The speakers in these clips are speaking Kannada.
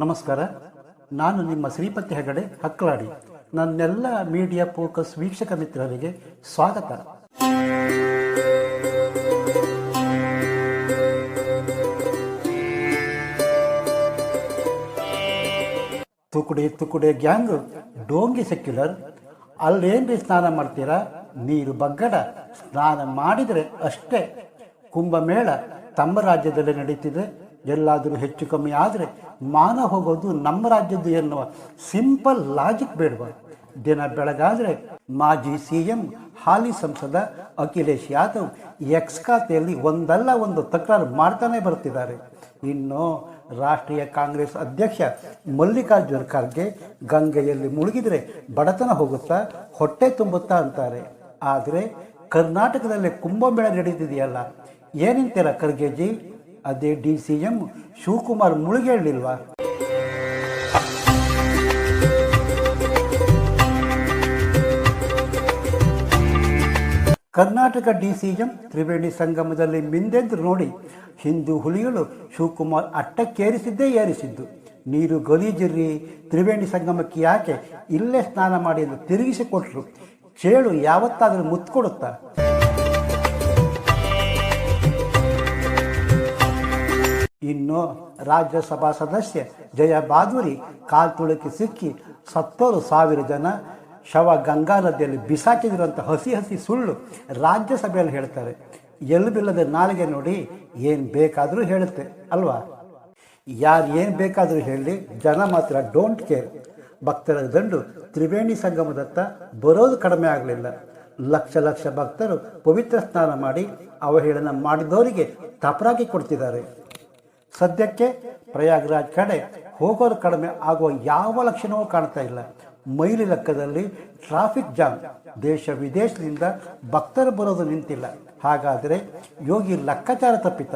ನಮಸ್ಕಾರ. ನಾನು ನಿಮ್ಮ ಶ್ರೀಪತಿ ಹೆಗಡೆ ಹಕ್ಲಾಡಿ. ನನ್ನೆಲ್ಲ ಮೀಡಿಯಾ ಫೋಕಸ್ ವೀಕ್ಷಕ ಮಿತ್ರರಿಗೆ ಸ್ವಾಗತ. ತುಕುಡೆ ತುಕುಡೆ ಗ್ಯಾಂಗ್, ಡೋಂಗಿ ಸೆಕ್ಯುಲರ್, ಅಲ್ಲೇನ್ರಿ ಸ್ನಾನ ಮಾಡ್ತೀರಾ? ನೀರು ಬಗ್ಗಡ, ಸ್ನಾನ ಮಾಡಿದರೆ ಅಷ್ಟೇ. ಕುಂಭಮೇಳ ತಮ್ಮ ರಾಜ್ಯದಲ್ಲಿ ನಡೀತಿದೆ. ಎಲ್ಲಾದರೂ ಹೆಚ್ಚು ಕಮ್ಮಿ ಆದರೆ ಮಾನ ಹೋಗೋದು ನಮ್ಮ ರಾಜ್ಯದ್ದು ಎನ್ನುವ ಸಿಂಪಲ್ ಲಾಜಿಕ್ ಬೇಡವಾ? ದಿನ ಬೆಳಗಾದರೆ ಮಾಜಿ ಸಿಎಂ ಹಾಲಿ ಸಂಸದ ಅಖಿಲೇಶ್ ಯಾದವ್ ಎಕ್ಸ್ ಖಾತೆಯಲ್ಲಿ ಒಂದಲ್ಲ ಒಂದು ತಕರಾರು ಮಾಡ್ತಾನೆ ಬರ್ತಿದ್ದಾರೆ. ಇನ್ನು ರಾಷ್ಟ್ರೀಯ ಕಾಂಗ್ರೆಸ್ ಅಧ್ಯಕ್ಷ ಮಲ್ಲಿಕಾರ್ಜುನ ಖರ್ಗೆ ಗಂಗೆಯಲ್ಲಿ ಮುಳುಗಿದರೆ ಬಡತನ ಹೋಗುತ್ತಾ, ಹೊಟ್ಟೆ ತುಂಬುತ್ತಾ ಅಂತಾರೆ. ಆದರೆ ಕರ್ನಾಟಕದಲ್ಲಿ ಕುಂಭಮೇಳ ನಡೀತಿದೆಯಲ್ಲ, ಏನಂತೀರ ಖರ್ಗೆಜಿ? ಅದೇ DCM ಶಿವಕುಮಾರ್ ಮುಳುಗೇಳಲಿಲ್ವಾ? ಕರ್ನಾಟಕ DCM ತ್ರಿವೇಣಿ ಸಂಗಮದಲ್ಲಿ ಮಿಂದೆದ್ದು ನೋಡಿ, ಹಿಂದೂ ಹುಲಿಗಳು ಶಿವಕುಮಾರ್ ಅಟ್ಟಕ್ಕೇರಿಸಿದ್ದೇ ಏರಿಸಿದ್ದು. ನೀರು ಗಲೀಜಿರ್ರಿ, ತ್ರಿವೇಣಿ ಸಂಗಮಕ್ಕೆ ಯಾಕೆ, ಇಲ್ಲೇ ಸ್ನಾನ ಮಾಡಿ ಎಂದು ತಿರುಗಿಸಿಕೊಟ್ರು. ಚೇಳು ಯಾವತ್ತಾದರೂ ಮುತ್ಕೊಡುತ್ತಾ? ಇನ್ನು ರಾಜ್ಯಸಭಾ ಸದಸ್ಯ ಜಯ ಬಾದುರಿ ಕಾಲ್ತುಳಕ್ಕೆ ಸಿಕ್ಕಿ ಸತ್ತೋರು 1000 ಜನ ಶವ ಗಂಗಾ ನದಿಯಲ್ಲಿ ಬಿಸಾಕಿದಿರುವಂಥ ಹಸಿ ಸುಳ್ಳು ರಾಜ್ಯಸಭೆಯಲ್ಲಿ ಹೇಳ್ತಾರೆ. ಎಲ್ಬಿಲ್ಲದ ನಾಲಿಗೆ ನೋಡಿ ಏನು ಬೇಕಾದರೂ ಹೇಳುತ್ತೆ ಅಲ್ವಾ? ಯಾರು ಏನು ಬೇಕಾದರೂ ಹೇಳಿ, ಜನ ಮಾತ್ರ ಡೋಂಟ್ ಕೇರ್. ಭಕ್ತರ ದಂಡು ತ್ರಿವೇಣಿ ಸಂಗಮದತ್ತ ಬರೋದು ಕಡಿಮೆ ಆಗಲಿಲ್ಲ. ಲಕ್ಷ ಲಕ್ಷ ಭಕ್ತರು ಪವಿತ್ರ ಸ್ನಾನ ಮಾಡಿ ಅವಹೇಳನ ಮಾಡಿದವರಿಗೆ ತಪರಾಗಿ ಕೊಡ್ತಿದ್ದಾರೆ. ಸದ್ಯಕ್ಕೆ ಪ್ರಯಾಗ್ರಾಜ್ ಕಡೆ ಹೋಗೋರು ಕಡಿಮೆ ಆಗುವ ಯಾವ ಲಕ್ಷಣವೂ ಕಾಣ್ತಾ ಇಲ್ಲ. ಮೈಲಿ ಲೆಕ್ಕದಲ್ಲಿ ಟ್ರಾಫಿಕ್ ಜಾಮ್. ದೇಶ ವಿದೇಶದಿಂದ ಭಕ್ತರು ಬರೋದು ನಿಂತಿಲ್ಲ. ಹಾಗಾದರೆ ಯೋಗಿ ಲೆಕ್ಕಾಚಾರ ತಪ್ಪಿತ?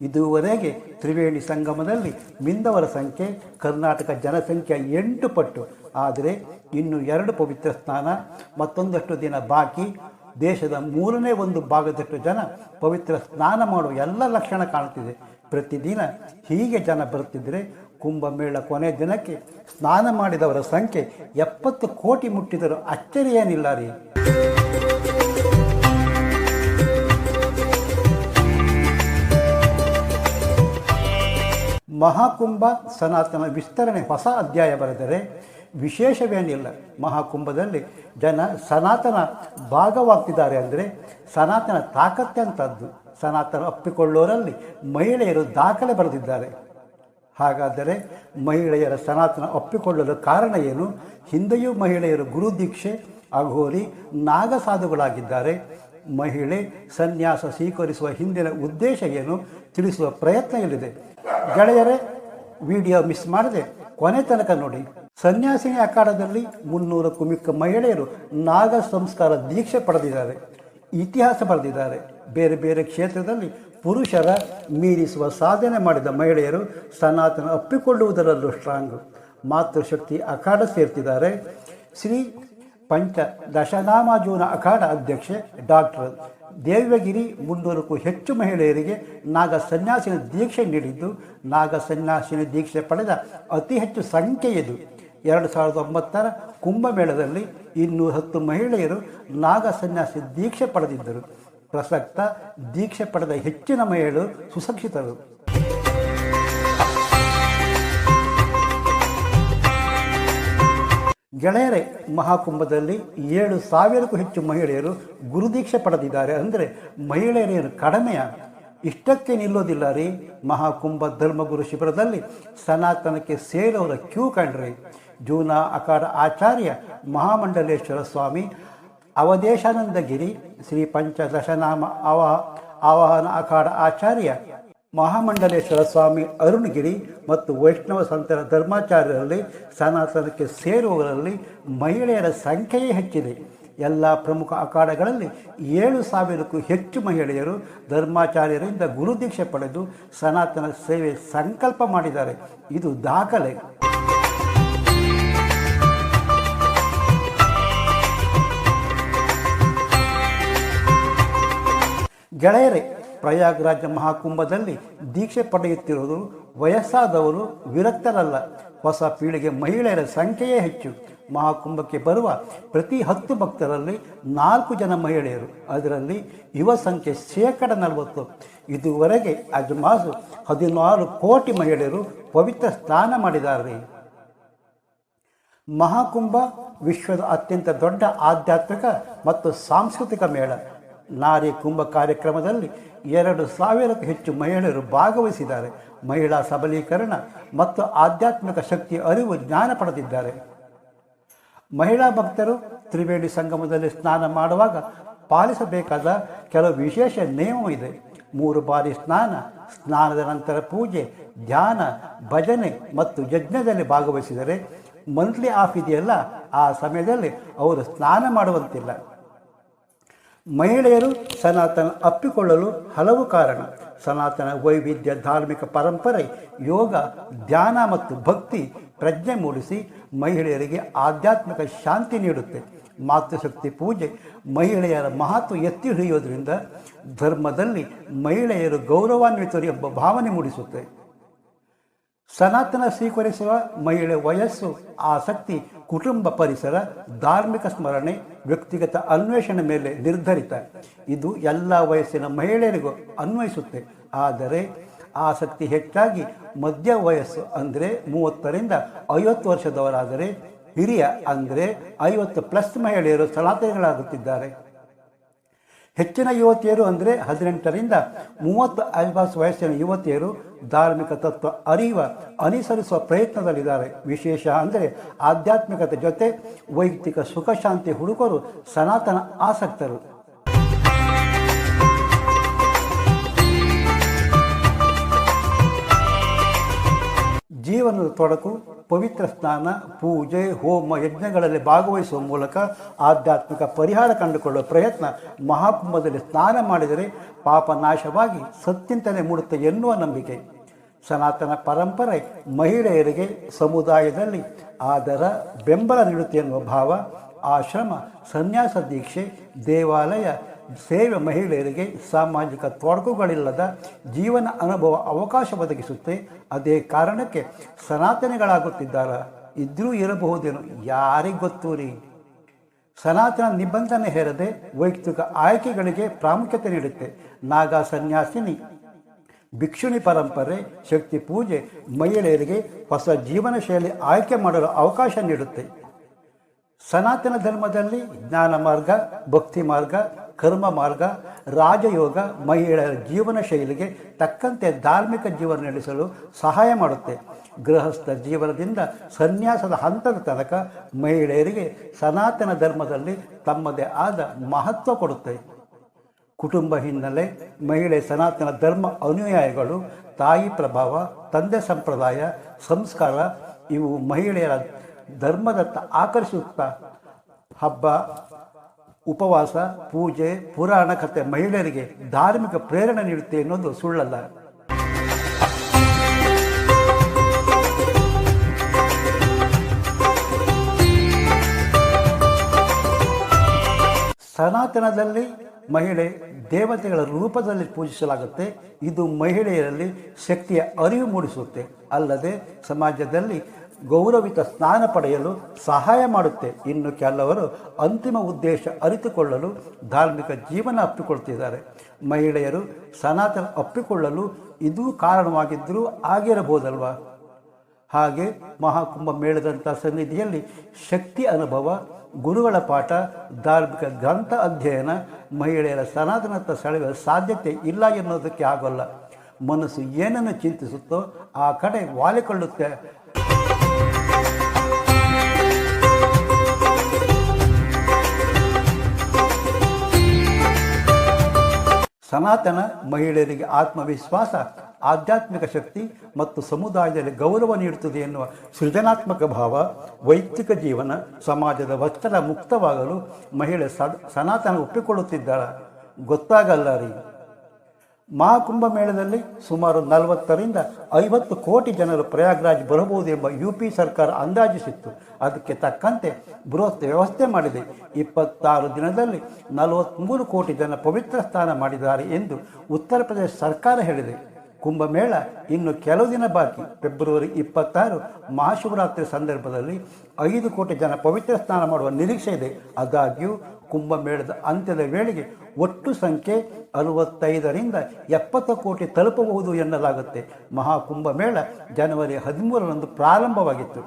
ಇದುವರೆಗೆ ತ್ರಿವೇಣಿ ಸಂಗಮದಲ್ಲಿ ಮಿಂದವರ ಸಂಖ್ಯೆ ಕರ್ನಾಟಕ ಜನಸಂಖ್ಯೆ 8 ಪಟ್ಟು. ಆದರೆ ಇನ್ನು 2 ಪವಿತ್ರ ಸ್ನಾನ, ಮತ್ತೊಂದಷ್ಟು ದಿನ ಬಾಕಿ. ದೇಶದ 1/3 ಭಾಗದಷ್ಟು ಜನ ಪವಿತ್ರ ಸ್ನಾನ ಮಾಡುವ ಎಲ್ಲ ಲಕ್ಷಣ ಕಾಣುತ್ತಿದೆ. ಪ್ರತಿದಿನ ಹೀಗೆ ಜನ ಬರುತ್ತಿದ್ದರೆ ಕುಂಭಮೇಳ ಕೊನೆ ದಿನಕ್ಕೆ ಸ್ನಾನ ಮಾಡಿದವರ ಸಂಖ್ಯೆ 70 ಕೋಟಿ ಮುಟ್ಟಿದರೂ ಅಚ್ಚರಿ ಏನಿಲ್ಲ ರೀ. ಮಹಾಕುಂಭ ಸನಾತನ ವಿಸ್ತರಣೆ ಹೊಸ ಅಧ್ಯಾಯ ಬರೆದರೆ ವಿಶೇಷವೇನಿಲ್ಲ. ಮಹಾಕುಂಭದಲ್ಲಿ ಜನ ಸನಾತನ ಭಾಗವಾಗ್ತಿದ್ದಾರೆ ಅಂದರೆ ಸನಾತನ ತಾಕತ್ತೆಂಥದ್ದು. ಸನಾತನ ಅಪ್ಪಿಕೊಳ್ಳೋರಲ್ಲಿ ಮಹಿಳೆಯರು ದಾಖಲೆ ಬರೆದಿದ್ದಾರೆ. ಹಾಗಾದರೆ ಮಹಿಳೆಯರ ಸನಾತನ ಒಪ್ಪಿಕೊಳ್ಳಲು ಕಾರಣ ಏನು? ಹಿಂದೆಯೂ ಮಹಿಳೆಯರು ಗುರು ದೀಕ್ಷೆ, ಅಘೋರಿ, ನಾಗಸಾಧುಗಳಾಗಿದ್ದಾರೆ. ಮಹಿಳೆ ಸನ್ಯಾಸ ಸ್ವೀಕರಿಸುವ ಹಿಂದಿನ ಉದ್ದೇಶ ಏನು ತಿಳಿಸುವ ಪ್ರಯತ್ನ ಇಲ್ಲಿದೆ. ಗೆಳೆಯರೇ, ವಿಡಿಯೋ ಮಿಸ್ ಮಾಡದೆ ಕೊನೆ ತನಕ ನೋಡಿ. ಸನ್ಯಾಸಿನಿ ಅಖಾಡದಲ್ಲಿ 300ಕ್ಕೂ ಮಿಕ್ಕ ಮಹಿಳೆಯರು ನಾಗ ಸಂಸ್ಕಾರ ದೀಕ್ಷೆ ಪಡೆದಿದ್ದಾರೆ, ಇತಿಹಾಸ ಬರೆದಿದ್ದಾರೆ. ಬೇರೆ ಬೇರೆ ಕ್ಷೇತ್ರದಲ್ಲಿ ಪುರುಷರ ಮೀರಿಸುವ ಸಾಧನೆ ಮಾಡಿದ ಮಹಿಳೆಯರು ಸನಾತನ ಅಪ್ಪಿಕೊಳ್ಳುವುದರಲ್ಲೂ ಸ್ಟ್ರಾಂಗು. ಮಾತೃಶಕ್ತಿ ಅಖಾಡ ಸೇರ್ತಿದ್ದಾರೆ. ಶ್ರೀ ಪಂಚ ದಶನಾಮಾಜೂನ ಅಖಾಡ ಅಧ್ಯಕ್ಷೆ ಡಾಕ್ಟರ್ ದೇವ್ಯಗಿರಿ 300ಕ್ಕೂ ಹೆಚ್ಚು ಮಹಿಳೆಯರಿಗೆ ನಾಗ ಸನ್ಯಾಸಿನಿ ದೀಕ್ಷೆ ನೀಡಿದ್ದು, ನಾಗ ಸನ್ಯಾಸಿನಿ ದೀಕ್ಷೆ ಪಡೆದ ಅತಿ ಹೆಚ್ಚು ಸಂಖ್ಯೆ ಇದು. 2009ರ ಕುಂಭಮೇಳದಲ್ಲಿ 210 ಮಹಿಳೆಯರು ನಾಗ ಸನ್ಯಾಸಿ ದೀಕ್ಷೆ ಪಡೆದಿದ್ದರು. ಪ್ರಸಕ್ತ ದೀಕ್ಷೆ ಪಡೆದ ಹೆಚ್ಚಿನ ಮಹಿಳೆಯರು ಸುಶಿಕ್ಷಿತರು. ಗೆಳೆಯರೇ, ಮಹಾಕುಂಭದಲ್ಲಿ 7,000ಕ್ಕೂ ಹೆಚ್ಚು ಮಹಿಳೆಯರು ಗುರುದೀಕ್ಷೆ ಪಡೆದಿದ್ದಾರೆ. ಅಂದರೆ ಮಹಿಳೆಯರೇನು ಕಡಿಮೆಯ? ಇಷ್ಟಕ್ಕೆ ನಿಲ್ಲೋದಿಲ್ಲ ರೀ. ಮಹಾಕುಂಭ ಧರ್ಮಗುರು ಶಿಬಿರದಲ್ಲಿ ಸನಾತನಕ್ಕೆ ಸೇರೋರ ಕ್ಯೂ ಕಂಡ್ರಿ. ಜೂನಾ ಅಖಾಡ ಆಚಾರ್ಯ ಮಹಾಮಂಡಲೇಶ್ವರ ಸ್ವಾಮಿ, ಅವಧೇಶಾನಂದಗಿರಿ, ಶ್ರೀ ಪಂಚದಶನಾಮ ಆವಾಹನ ಅಖಾಡ ಆಚಾರ್ಯ ಮಹಾಮಂಡಲೇಶ್ವರ ಸ್ವಾಮಿ ಅರುಣಗಿರಿ ಮತ್ತು ವೈಷ್ಣವ ಸಂತರ ಧರ್ಮಾಚಾರ್ಯರಲ್ಲಿ ಸನಾತನಕ್ಕೆ ಸೇರುವವರಲ್ಲಿ ಮಹಿಳೆಯರ ಸಂಖ್ಯೆಯೇ ಹೆಚ್ಚಿದೆ. ಎಲ್ಲ ಪ್ರಮುಖ ಅಖಾಡಗಳಲ್ಲಿ 7,000ಕ್ಕೂ ಹೆಚ್ಚು ಮಹಿಳೆಯರು ಧರ್ಮಾಚಾರ್ಯರಿಂದ ಗುರುದೀಕ್ಷೆ ಪಡೆದು ಸನಾತನ ಸೇವೆ ಸಂಕಲ್ಪ ಮಾಡಿದ್ದಾರೆ. ಇದು ದಾಖಲೆ. ಗೆಳೆಯರೇ, ಪ್ರಯಾಗ್ರಾಜ ಮಹಾಕುಂಭದಲ್ಲಿ ದೀಕ್ಷೆ ಪಡೆಯುತ್ತಿರುವುದು ವಯಸ್ಸಾದವರು ವಿರಕ್ತರಲ್ಲ. ಹೊಸ ಪೀಳಿಗೆ ಮಹಿಳೆಯರ ಸಂಖ್ಯೆಯೇ ಹೆಚ್ಚು. ಮಹಾಕುಂಭಕ್ಕೆ ಬರುವ ಪ್ರತಿ 10 ಭಕ್ತರಲ್ಲಿ 4 ಜನ ಮಹಿಳೆಯರು. ಅದರಲ್ಲಿ ಯುವ ಸಂಖ್ಯೆ 40%. ಇದುವರೆಗೆ ಅಜ್ಮಾಸು 16 ಕೋಟಿ ಮಹಿಳೆಯರು ಪವಿತ್ರ ಸ್ನಾನ ಮಾಡಿದ್ದಾರೆ. ಮಹಾಕುಂಭ ವಿಶ್ವದ ಅತ್ಯಂತ ದೊಡ್ಡ ಆಧ್ಯಾತ್ಮಿಕ ಮತ್ತು ಸಾಂಸ್ಕೃತಿಕ ಮೇಳ. ನಾರಿ ಕುಂಭ ಕಾರ್ಯಕ್ರಮದಲ್ಲಿ 2,000ಕ್ಕೂ ಹೆಚ್ಚು ಮಹಿಳೆಯರು ಭಾಗವಹಿಸಿದ್ದಾರೆ. ಮಹಿಳಾ ಸಬಲೀಕರಣ ಮತ್ತು ಆಧ್ಯಾತ್ಮಿಕ ಶಕ್ತಿ ಅರಿವು ಜ್ಞಾನ ಪಡೆದಿದ್ದಾರೆ. ಮಹಿಳಾ ಭಕ್ತರು ತ್ರಿವೇಣಿ ಸಂಗಮದಲ್ಲಿ ಸ್ನಾನ ಮಾಡುವಾಗ ಪಾಲಿಸಬೇಕಾದ ಕೆಲವು ವಿಶೇಷ ನಿಯಮವಿದೆ. 3 ಬಾರಿ ಸ್ನಾನದ ನಂತರ ಪೂಜೆ, ಧ್ಯಾನ, ಭಜನೆ ಮತ್ತು ಯಜ್ಞದಲ್ಲಿ ಭಾಗವಹಿಸಿದರೆ ಮಂತ್ಲಿ ಆಫ್ ಇದೆಯಲ್ಲ, ಆ ಸಮಯದಲ್ಲಿ ಅವರು ಸ್ನಾನ ಮಾಡುವಂತಿಲ್ಲ. ಮಹಿಳೆಯರು ಸನಾತನ ಅಪ್ಪಿಕೊಳ್ಳಲು ಹಲವು ಕಾರಣ. ಸನಾತನ ವೈವಿಧ್ಯ ಧಾರ್ಮಿಕ ಪರಂಪರೆ, ಯೋಗ, ಧ್ಯಾನ ಮತ್ತು ಭಕ್ತಿ ಪ್ರಜ್ಞೆ ಮೂಡಿಸಿ ಮಹಿಳೆಯರಿಗೆ ಆಧ್ಯಾತ್ಮಿಕ ಶಾಂತಿ ನೀಡುತ್ತೆ. ಮಾತೃಶಕ್ತಿ ಪೂಜೆ ಮಹಿಳೆಯರ ಮಹತ್ವ ಎತ್ತಿ ಹಿಡಿಯೋದ್ರಿಂದ ಧರ್ಮದಲ್ಲಿ ಮಹಿಳೆಯರು ಗೌರವಾನ್ವಿತರು ಎಂಬ ಭಾವನೆ ಮೂಡಿಸುತ್ತೆ. ಸನಾತನ ಸ್ವೀಕರಿಸುವ ಮಹಿಳೆ ವಯಸ್ಸು, ಆಸಕ್ತಿ, ಕುಟುಂಬ ಪರಿಸರ, ಧಾರ್ಮಿಕ ಸ್ಮರಣೆ, ವ್ಯಕ್ತಿಗತ ಅನ್ವೇಷಣೆ ಮೇಲೆ ನಿರ್ಧರಿತ. ಇದು ಎಲ್ಲ ವಯಸ್ಸಿನ ಮಹಿಳೆಯರಿಗೂ ಅನ್ವಯಿಸುತ್ತೆ. ಆದರೆ ಆಸಕ್ತಿ ಹೆಚ್ಚಾಗಿ ಮಧ್ಯ ವಯಸ್ಸು ಅಂದರೆ 30ರಿಂದ 50 ವರ್ಷದವರಾದರೆ, ಹಿರಿಯ ಅಂದರೆ 50+ ಮಹಿಳೆಯರು ಸನಾತನಿಗಳಾಗುತ್ತಿದ್ದಾರೆ. ಹೆಚ್ಚಿನ ಯುವತಿಯರು ಅಂದರೆ 18ರಿಂದ 30 ವಯಸ್ಸಿನ ಯುವತಿಯರು ಧಾರ್ಮಿಕ ತತ್ವ ಅನುಸರಿಸುವ ಪ್ರಯತ್ನದಲ್ಲಿದ್ದಾರೆ. ವಿಶೇಷ ಅಂದರೆ ಆಧ್ಯಾತ್ಮಿಕತೆ ಜೊತೆ ವೈಯಕ್ತಿಕ ಸುಖ ಶಾಂತಿ ಹುಡುಕರು ಸನಾತನ ಆಸಕ್ತರು. ಜೀವನದ ತೊಡಕು, ಪವಿತ್ರ ಸ್ನಾನ, ಪೂಜೆ, ಹೋಮ, ಯಜ್ಞಗಳಲ್ಲಿ ಭಾಗವಹಿಸುವ ಮೂಲಕ ಆಧ್ಯಾತ್ಮಿಕ ಪರಿಹಾರ ಕಂಡುಕೊಳ್ಳುವ ಪ್ರಯತ್ನ. ಮಹಾಕುಂಭದಲ್ಲಿ ಸ್ನಾನ ಮಾಡಿದರೆ ಪಾಪ ನಾಶವಾಗಿ ಸತ್ಯಂತನೆ ಮೂಡುತ್ತೆ ಎನ್ನುವ ನಂಬಿಕೆ. ಸನಾತನ ಪರಂಪರೆ ಮಹಿಳೆಯರಿಗೆ ಸಮುದಾಯದಲ್ಲಿ ಆದರ ಬೆಂಬಲ ನೀಡುತ್ತೆ ಎನ್ನುವ ಭಾವ. ಆಶ್ರಮ, ಸನ್ಯಾಸ ದೀಕ್ಷೆ, ದೇವಾಲಯ ಸೇವೆ ಮಹಿಳೆಯರಿಗೆ ಸಾಮಾಜಿಕ ತೊಡಕುಗಳಿಲ್ಲದ ಜೀವನ ಅನುಭವ ಅವಕಾಶ ಒದಗಿಸುತ್ತೆ. ಅದೇ ಕಾರಣಕ್ಕೆ ಸನಾತನಿಗಳಾಗುತ್ತಿದ್ದಾರ. ಇದ್ರೂ ಇರಬಹುದೇನೋ, ಯಾರಿಗೆ ಗೊತ್ತು ರೀ. ಸನಾತನ ನಿಬಂಧನೆ ಹೇರದೆ ವೈಯಕ್ತಿಕ ಆಯ್ಕೆಗಳಿಗೆ ಪ್ರಾಮುಖ್ಯತೆ ನೀಡುತ್ತೆ. ನಾಗಾ ಸನ್ಯಾಸಿನಿ, ಭಿಕ್ಷುಣಿ ಪರಂಪರೆ, ಶಕ್ತಿ ಪೂಜೆ ಮಹಿಳೆಯರಿಗೆ ಹೊಸ ಜೀವನ ಶೈಲಿ ಆಯ್ಕೆ ಮಾಡಲು ಅವಕಾಶ ನೀಡುತ್ತೆ. ಸನಾತನ ಧರ್ಮದಲ್ಲಿ ಜ್ಞಾನ ಮಾರ್ಗ, ಭಕ್ತಿ ಮಾರ್ಗ, ಕರ್ಮ ಮಾರ್ಗ, ರಾಜಯೋಗ ಮಹಿಳೆಯರ ಜೀವನ ಶೈಲಿಗೆ ತಕ್ಕಂತೆ ಧಾರ್ಮಿಕ ಜೀವನ ನಡೆಸಲು ಸಹಾಯ ಮಾಡುತ್ತೆ. ಗೃಹಸ್ಥ ಜೀವನದಿಂದ ಸನ್ಯಾಸದ ಹಂತದ ತನಕ ಮಹಿಳೆಯರಿಗೆ ಸನಾತನ ಧರ್ಮದಲ್ಲಿ ತಮ್ಮದೇ ಆದ ಮಹತ್ವ ಕೊಡುತ್ತೆ. ಕುಟುಂಬ ಹಿನ್ನೆಲೆ, ಮಹಿಳೆ ಸನಾತನ ಧರ್ಮ ಅನುಯಾಯಿಗಳು, ತಾಯಿ ಪ್ರಭಾವ, ತಂದೆ ಸಂಪ್ರದಾಯ, ಸಂಸ್ಕಾರ ಇವು ಮಹಿಳೆಯರ ಧರ್ಮದತ್ತ ಆಕರ್ಷಿಸುತ್ತಾ. ಹಬ್ಬ, ಉಪವಾಸ, ಪೂಜೆ, ಪುರಾಣ ಕಥೆ ಮಹಿಳೆಯರಿಗೆ ಧಾರ್ಮಿಕ ಪ್ರೇರಣೆ ನೀಡುತ್ತೆ ಎನ್ನುವುದು ಸುಳ್ಳಲ್ಲ. ಸನಾತನದಲ್ಲಿ ಮಹಿಳೆ ದೇವತೆಗಳ ರೂಪದಲ್ಲಿ ಪೂಜಿಸಲಾಗುತ್ತೆ. ಇದು ಮಹಿಳೆಯರಲ್ಲಿ ಶಕ್ತಿಯ ಅರಿವು ಮೂಡಿಸುತ್ತೆ. ಅಲ್ಲದೆ ಸಮಾಜದಲ್ಲಿ ಗೌರವಿತ ಸ್ನಾನ ಪಡೆಯಲು ಸಹಾಯ ಮಾಡುತ್ತೆ. ಇನ್ನು ಕೆಲವರು ಅಂತಿಮ ಉದ್ದೇಶ ಅರಿತುಕೊಳ್ಳಲು ಧಾರ್ಮಿಕ ಜೀವನ ಅಪ್ಪಿಕೊಳ್ತಿದ್ದಾರೆ. ಮಹಿಳೆಯರು ಸನಾತನ ಅಪ್ಪಿಕೊಳ್ಳಲು ಇದು ಕಾರಣವಾಗಿದ್ದರೂ ಆಗಿರಬಹುದಲ್ವಾ. ಹಾಗೆ ಮಹಾಕುಂಭ ಮೇಳದಂಥ ಸನ್ನಿಧಿಯಲ್ಲಿ ಶಕ್ತಿ ಅನುಭವ, ಗುರುಗಳ ಪಾಠ, ಧಾರ್ಮಿಕ ಗ್ರಂಥ ಅಧ್ಯಯನ ಮಹಿಳೆಯರ ಸನಾತನತ್ವ ಸೆಳೆಯುವ ಸಾಧ್ಯತೆ ಇಲ್ಲ ಎನ್ನುವುದಕ್ಕೆ ಆಗೋಲ್ಲ. ಮನಸ್ಸು ಏನನ್ನು ಚಿಂತಿಸುತ್ತೋ ಆ ಕಡೆ ವಾಲಿಕೊಳ್ಳುತ್ತೆ. ಸನಾತನ ಮಹಿಳೆಯರಿಗೆ ಆತ್ಮವಿಶ್ವಾಸ, ಆಧ್ಯಾತ್ಮಿಕ ಶಕ್ತಿ ಮತ್ತು ಸಮುದಾಯದಲ್ಲಿ ಗೌರವ ನೀಡುತ್ತದೆ ಎನ್ನುವ ಸೃಜನಾತ್ಮಕ ಭಾವ. ವೈಯಕ್ತಿಕ ಜೀವನ, ಸಮಾಜದ ಒತ್ತಡ ಮುಕ್ತವಾಗಲು ಮಹಿಳೆ ಸನಾತನ ಒಪ್ಪಿಕೊಳ್ಳುತ್ತಿದ್ದಾಳೆ. ಗೊತ್ತಾಗಲ್ಲ ರೀ. ಮಹಾಕುಂಭ ಮೇಳದಲ್ಲಿ ಸುಮಾರು 40ರಿಂದ 50 ಕೋಟಿ ಜನರು ಪ್ರಯಾಗ್ರಾಜ್ ಬರಬಹುದು ಎಂಬ UP ಸರ್ಕಾರ ಅಂದಾಜಿಸಿತ್ತು. ಅದಕ್ಕೆ ತಕ್ಕಂತೆ ಬೃಹತ್ ವ್ಯವಸ್ಥೆ ಮಾಡಿದೆ. 26 ದಿನದಲ್ಲಿ 43 ಕೋಟಿ ಜನ ಪವಿತ್ರ ಸ್ನಾನ ಮಾಡಿದ್ದಾರೆ ಎಂದು ಉತ್ತರ ಪ್ರದೇಶ ಸರ್ಕಾರ ಹೇಳಿದೆ. ಕುಂಭಮೇಳ ಇನ್ನು ಕೆಲವು ದಿನ ಬಾಕಿ. ಫೆಬ್ರವರಿ 26 ಮಹಾಶಿವರಾತ್ರಿ ಸಂದರ್ಭದಲ್ಲಿ 5 ಕೋಟಿ ಜನ ಪವಿತ್ರ ಸ್ನಾನ ಮಾಡುವ ನಿರೀಕ್ಷೆ ಇದೆ. ಆದಾಗ್ಯೂ ಕುಂಭಮೇಳದ ಅಂತ್ಯದ ವೇಳೆಗೆ ಒಟ್ಟು ಸಂಖ್ಯೆ 65ರಿಂದ 70 ಕೋಟಿ ತಲುಪಬಹುದು ಎನ್ನಲಾಗುತ್ತೆ. ಮಹಾಕುಂಭಮೇಳ ಜನವರಿ 13ರಂದು ಪ್ರಾರಂಭವಾಗಿತ್ತು.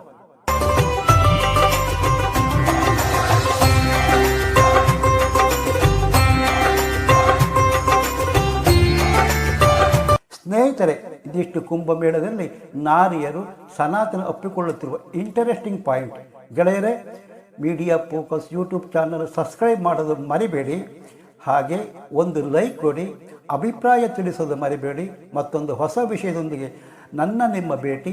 ಸ್ನೇಹಿತರೆ, ಇದಿಷ್ಟು ಕುಂಭಮೇಳದಲ್ಲಿ ನಾರಿಯರು ಸನಾತನ ಒಪ್ಪಿಕೊಳ್ಳುತ್ತಿರುವ ಇಂಟರೆಸ್ಟಿಂಗ್ ಪಾಯಿಂಟ್. ಗೆಳೆಯರೇ, media focus YouTube channel subscribe ಮಾಡೋದು ಮರಿಬೇಡಿ. ಹಾಗೆ ಒಂದು ಲೈಕ್ ಕೊಡಿ, ಅಭಿಪ್ರಾಯ ತಿಳಿಸೋದು ಮರಿಬೇಡಿ. ಮತ್ತೊಂದು ಹೊಸ ವಿಷಯದೊಂದಿಗೆ ನಿಮ್ಮ ಭೇಟಿ.